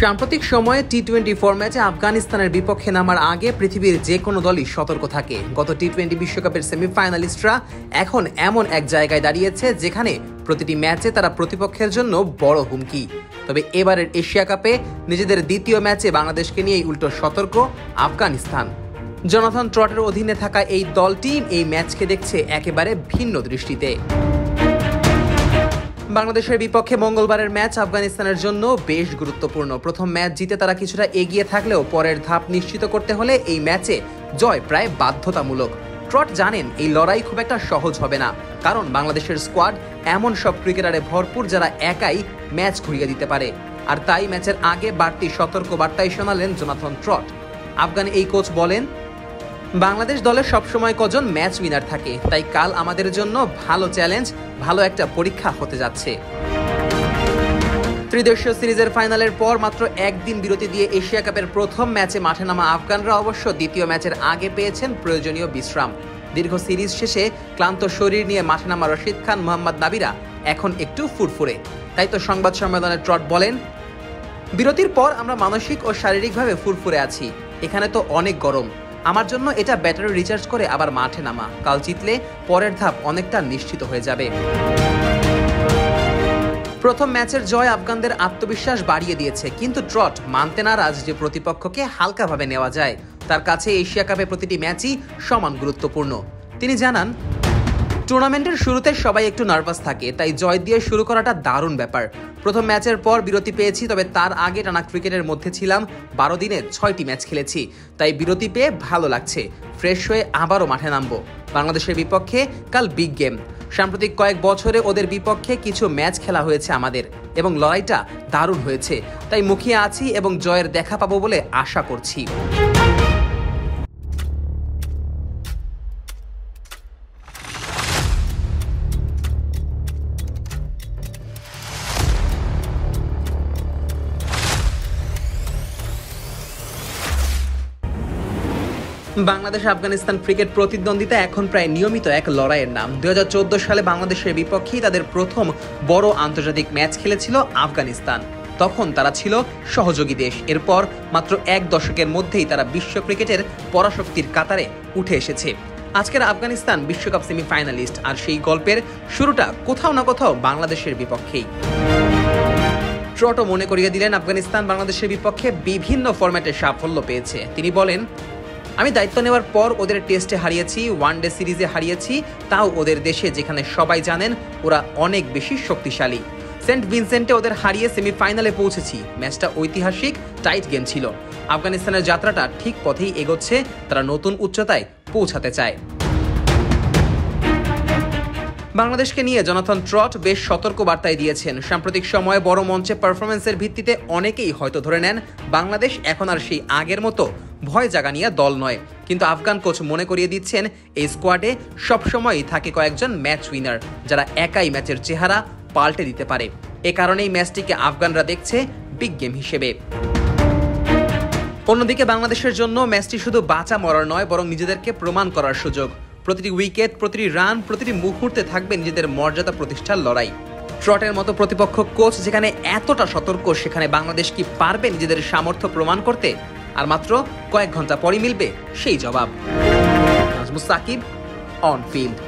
সাম্প্রতিক সময়ে টি-20 ফরম্যাটে আফগানিস্তানের বিপক্ষে নামার আগে পৃথিবীর যে কোনো দলই সতর্ক থাকে। গত টি-20 বিশ্বকাপের সেমিফাইনালিস্টরা এখন এমন এক জায়গায় দাঁড়িয়েছে যেখানে প্রতিটি ম্যাচে তারা প্রতিপক্ষের জন্য বড় হুমকি। তবে এবারের এশিয়া কাপে নিজেদের দ্বিতীয় ম্যাচে বাংলাদেশকে নিয়েই উল্টো সতর্ক আফগানিস্তান। জোনাথন ট্রটের অধীনে থাকা এই দলটি এই ম্যাচকে দেখছে একেবারে ভিন্ন দৃষ্টিতে। বাংলাদেশের বিপক্ষে মঙ্গলবারের ম্যাচ আফগানিস্তানের জন্য বেশ গুরুত্বপূর্ণ। প্রথম ম্যাচ জিতে তারা কিছুটা এগিয়ে থাকলেও পরের ধাপ নিশ্চিত করতে হলে এই ম্যাচে জয় প্রায় বাধ্যতামূলক। ট্রট জানেন এই লড়াই খুব একটা সহজ হবে না, কারণ বাংলাদেশের স্কোয়াড এমন সব ক্রিকেটারে ভরপুর যারা একাই ম্যাচ ঘুরিয়ে দিতে পারে। আর তাই ম্যাচের আগে বাড়তি সতর্ক বার্তাই শোনালেন জোনাথন ট্রট। আফগান এই কোচ বলেন, বাংলাদেশ দলের সবসময় কজন ম্যাচ উইনার থাকে, তাই কাল আমাদের জন্য ভালো চ্যালেঞ্জ, ভালো একটা পরীক্ষা হতে যাচ্ছে। ত্রিদেশীয় সিরিজের ফাইনালের পর মাত্র একদিন বিরতি দিয়ে এশিয়া কাপের প্রথম ম্যাচে মাঠে নামা আফগানরা অবশ্য দ্বিতীয় ম্যাচের আগে পেয়েছেন প্রয়োজনীয় বিশ্রাম। দীর্ঘ সিরিজ শেষে ক্লান্ত শরীর নিয়ে মাঠে নামা রশিদ খান, মোহাম্মদ নাবিরা এখন একটু ফুরফুরে। তাই তো সংবাদ সম্মেলনে ট্রট বলেন, বিরতির পর আমরা মানসিক ও শারীরিকভাবে ফুরফুরে আছি। এখানে তো অনেক গরম, আমার জন্য এটা ব্যাটারি রিচার্জ করে আবার মাঠে নামা। কাল জিতলে পরের ধাপ অনেকটা নিশ্চিত হয়ে যাবে। প্রথম ম্যাচের জয় আফগানদের আত্মবিশ্বাস বাড়িয়ে দিয়েছে, কিন্তু ট্রট মানতে নারাজ যে প্রতিপক্ষকে হালকাভাবে নেওয়া যায়। তার কাছে এশিয়া কাপে প্রতিটি ম্যাচই সমান গুরুত্বপূর্ণ। তিনি জানান, টুর্নামেন্টের শুরুতে সবাই একটু নার্ভাস থাকে, তাই জয় দিয়ে শুরু করাটা দারুণ ব্যাপার। প্রথম ম্যাচের পর বিরতি পেয়েছি, তবে তার আগে টানা ক্রিকেটের মধ্যে ছিলাম। 12 দিনে 6টি ম্যাচ খেলেছি, তাই বিরতি পেয়ে ভালো লাগছে। ফ্রেশ হয়ে আবারও মাঠে নামবো। বাংলাদেশের বিপক্ষে কাল বিগ গেম। সাম্প্রতিক কয়েক বছরে ওদের বিপক্ষে কিছু ম্যাচ খেলা হয়েছে আমাদের, এবং লড়াইটা দারুণ হয়েছে। তাই মুখিয়ে আছি এবং জয়ের দেখা পাবো বলে আশা করছি। বাংলাদেশ আফগানিস্তান ক্রিকেট প্রতিদ্বন্দ্বিতা এখন প্রায় নিয়মিত এক লড়াইয়ের নাম। 2014 সালে বাংলাদেশের বিপক্ষেই তাদের প্রথম বড় আন্তর্জাতিক ম্যাচ খেলেছিল আফগানিস্তান। তখন তারা ছিল সহযোগী দেশ। এরপর মাত্র এক দশকের মধ্যেই তারা বিশ্ব ক্রিকেটের পরাশক্তির কাতারে উঠে এসেছে। আজকের আফগানিস্তান বিশ্বকাপ সেমিফাইনালিস্ট, আর সেই গল্পের শুরুটা কোথাও না কোথাও বাংলাদেশের বিপক্ষেই। ট্রটও মনে করিয়ে দিলেন, আফগানিস্তান বাংলাদেশের বিপক্ষে বিভিন্ন ফরম্যাটে সাফল্য পেয়েছে। তিনি বলেন, আমি দায়িত্ব নেওয়ার পর ওদের টেস্টে হারিয়েছি, ওয়ানডে সিরিজে হারিয়েছি, তাও ওদের দেশে, যেখানে সবাই জানেন ওরা অনেক বেশি শক্তিশালী। সেন্ট ভিনসেন্টে ওদের হারিয়ে সেমিফাইনালে পৌঁছেছি। ম্যাচটা ঐতিহাসিক, টাইট গেম ছিল। আফগানিস্তানের যাত্রাটা ঠিক পথেই এগোচ্ছে, তারা নতুন উচ্চতায় পৌঁছাতে চায়। বাংলাদেশকে নিয়ে জোনাথন ট্রট বেশ সতর্ক বার্তায় দিয়েছেন। সাম্প্রতিক সময়ে বড় মঞ্চে পারফরমেন্সের ভিত্তিতে অনেকেই হয়তো ধরে নেন বাংলাদেশ এখন আর সেই আগের মতো ভয় জাগানিয়া দল নয়, কিন্তু আফগান কোচ মনে করিয়ে দিচ্ছেন এই স্কোয়াডে সবসময়ই থাকে কয়েকজন ম্যাচ উইনার, যারা একাই ম্যাচের চেহারা পাল্টে দিতে পারে। এ কারণেই ম্যাচটিকে আফগানরা দেখছে বিগ গেম হিসেবে। অন্যদিকে বাংলাদেশের জন্য ম্যাচটি শুধু বাঁচা মরার নয়, বরং নিজেদেরকে প্রমাণ করার সুযোগ। প্রতিটি উইকেট, প্রতিটি রান, প্রতিটি মুহূর্তে থাকবে নিজেদের মর্যাদা প্রতিষ্ঠার লড়াই। ট্রটের মতো প্রতিপক্ষ কোচ যেখানে এতটা সতর্ক, সেখানে বাংলাদেশ কি পারবে নিজেদের সামর্থ্য প্রমাণ করতে? আর মাত্র কয়েক ঘন্টা পরই মিলবে সেই জবাব। Najmus Sakib, on field.